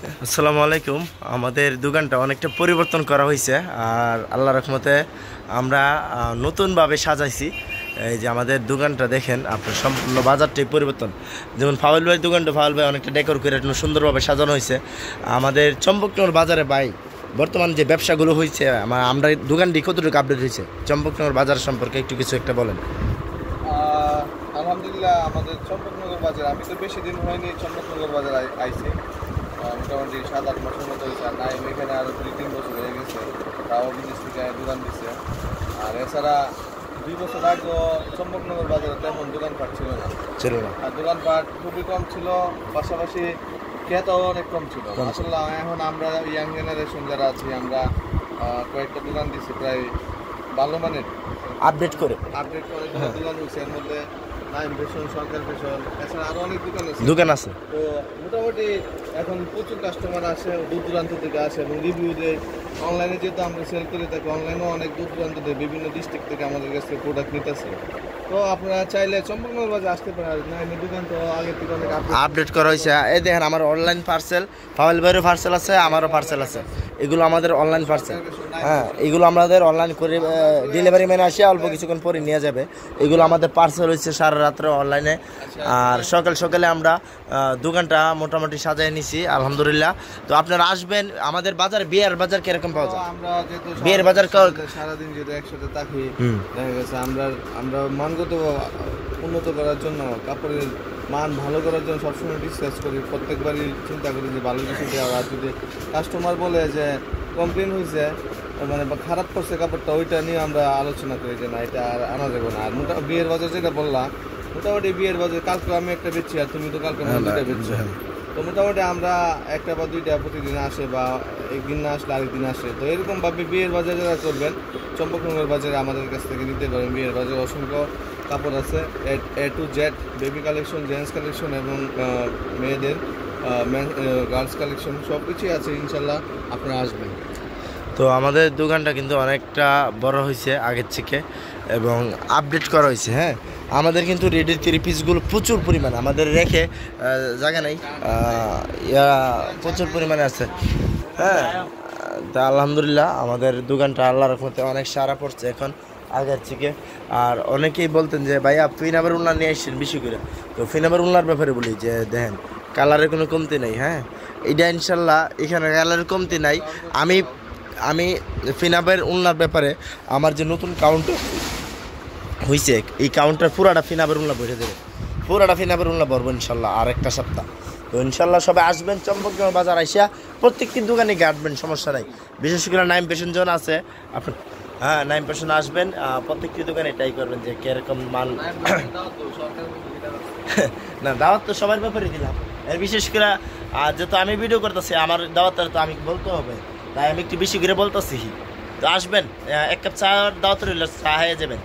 আসসালামু আলাইকুম। আমাদের দোকানটা অনেকটা পরিবর্তন করা হয়েছে, আর আল্লাহ রহমতে আমরা নতুনভাবে সাজাইছি। এই যে আমাদের দোকানটা দেখেন, আপনার সম্পূর্ণ বাজারটাই পরিবর্তন। যেমন ফাউল ভাইয়ের দোকানটা ফাউল ভাই অনেকটা ডেকোর করে একটু সুন্দরভাবে সাজানো হয়েছে। আমাদের চম্পকনগর বাজারে ভাই বর্তমান যে ব্যবসাগুলো হয়েছে, আমরা দোকানটি কতটুকু আপডেট হয়েছে চম্পকনগর বাজার সম্পর্কে একটু কিছু একটা বলেন। আলহামদুলিল্লাহ, আমাদের চম্পকনগর বাজার, আমি তো বেশি দিন হয়নি চম্পকনগর বাজার আইছি। মোটামুটি 7-8 মাসের মতো হয়েছে। আর নাইম এখানে আরও 2-3 বছর হয়ে গেছে, তাও বিদেশ থেকে দোকান দিচ্ছে। আর এছাড়া 2 বছর আগেও চম্পকনগর বাজারে তেমন দোকানপাট ছিল না। আর দোকানপাট খুবই কম ছিল, পাশাপাশি ক্রেতাও অনেক কম ছিল। আসলে এখন আমরা ইয়াং জেনারেশন যারা আছি, আমরা কয়েকটা দোকান দিচ্ছি, প্রায় ভালো মানের আপডেট করে দোকান হয়েছে। এর মধ্যে নাইম ফ্যাশন, সরকার ফ্যাশন, এছাড়া আরো অনেক দোকান আছে। তো মোটামুটি এখন প্রচুর কাস্টমার আসে, দূর দূরান্ত থেকে আসে এবং রিভিউ দেয়। অনলাইনে যেহেতু আমরা সেল করে থাকি, অনলাইনেও অনেক দূর দূরান্ত থেকে বিভিন্ন ডিস্ট্রিক্ট থেকে আমাদের কাছ থেকে প্রোডাক্ট নিতেছে। তো আপনারা চাইলে চম্পকনগর বাজার আসতে পারেন। নাইমের দোকান তো আগের থেকে অনেক আপডেট করা হয়েছে। এই দেখেন, আমার অনলাইন পার্সেল, ফাওয়াল ভাইয়েরও পার্সেল আছে, আমারও পার্সেল আছে। এগুলো আমাদের অনলাইন পার্সেল। হ্যাঁ, এগুলো আমাদের অনলাইন করে ডেলিভারি ম্যান আসে অল্প কিছুক্ষণ পরে নিয়ে যাবে। এগুলো আমাদের পার্সেল হচ্ছে সারা রাত্রে অনলাইনে। আর সকাল সকালে আমরা দোকানটা মোটামুটি সাজায় নিছি আলহামদুলিল্লাহ। তো আপনারা আসবেন আমাদের বাজার। বিয়ের বাজার কিরকম পাওয়া যায়? আমরা যেহেতু বিয়ের বাজার সারাদিন যেহেতু একসাথে থাকি, দেখা গেছে আমরা মানগত উন্নত করার জন্য, কাপড়ের মান ভালো করার জন্য সবসময় ডিসকাস করি। প্রত্যেকবারই চিন্তা করি যে ভালো কিছু দেওয়া। আর যদি কাস্টমার বলে যে কমপ্লেন হয়েছে, মানে খারাপ করছে কাপড়টা, ওইটা নিয়ে আমরা আলোচনা করি যে না, এটা আর আনা যাবে না। আর বিয়ের বাজার যেটা বললাম, মোটামুটি বিয়ের বাজার কালকে আমি একটা বেচছি, আর তুমি তো কালকে দুইটা বেচছো। তো মোটামুটি আমরা একটা বা দুইটা প্রতিদিন আসে, বা একদিন না আসলে আরেকদিন আসে। তো এরকমভাবে বিয়ের বাজার যারা করবেন, চম্পকনগর বাজারে আমাদের কাছ থেকে নিতে পারেন। বিয়ের বাজারে অসংখ্য কাপড় আছে, A to Z, baby collection, gents collection এবং মেয়েদের গার্লস কালেকশন সব কিছুই আছে। ইনশাল্লাহ আপনারা আসবেন। তো আমাদের দোকানটা কিন্তু অনেকটা বড় হয়েছে আগের থেকে এবং আপডেট করা হয়েছে। হ্যাঁ, আমাদের কিন্তু রেডির 3 পিসগুলো প্রচুর পরিমাণে আমাদের রেখে জায়গা নেই, প্রচুর পরিমাণে আছে। হ্যাঁ, তা আলহামদুলিল্লাহ আমাদের দোকানটা আল্লাহর রহমতে অনেক সারা পড়ছে এখন আগের থেকে। আর অনেকেই বলতেন যে ভাইয়া ফিনাবার উন্নয়ন নিয়ে আসছেন বেশি করে। তো ফিনাবার উন্নয়নের ব্যাপারে বলি যে দেখেন, কালারের কোনো কমতি নেই। হ্যাঁ, এটা ইনশাল্লাহ এখানে কালারের কমতি নাই। আমি ফিনাবের উন্নার ব্যাপারে আমার যে নতুন কাউন্টার হয়েছে, এই কাউন্টার পুরাটা ফিনাবের উন্না বসে দেবে, পুরাটা ফিনাবের উন্না বলবো ইনশাল্লাহ আর একটা সপ্তাহ। তো ইনশাল্লাহ সবাই আসবেন চম্পকনগর বাজার আইসা প্রত্যেকটি দোকানে গাঁটবেন, সমস্যা নাই। বিশেষ করে নাইম ফ্যাশন জোন আছে আপনার। হ্যাঁ, নাইম ফ্যাশন আসবেন, প্রত্যেকটি দোকানে ট্রাই করবেন যে কীরকম মাল। না, দাওয়াত তো সবার ব্যাপারে দিলাম। এর বিশেষ করে যেহেতু আমি ভিডিও করতেছি, আমার দাওয়াতের তো আমি বলতে হবে, তাই আমি একটু বেশি করে বলতেছি। তো আসবেন, 1 কাপ চা দাওয়াত রইল, চা হয়ে যাবেন।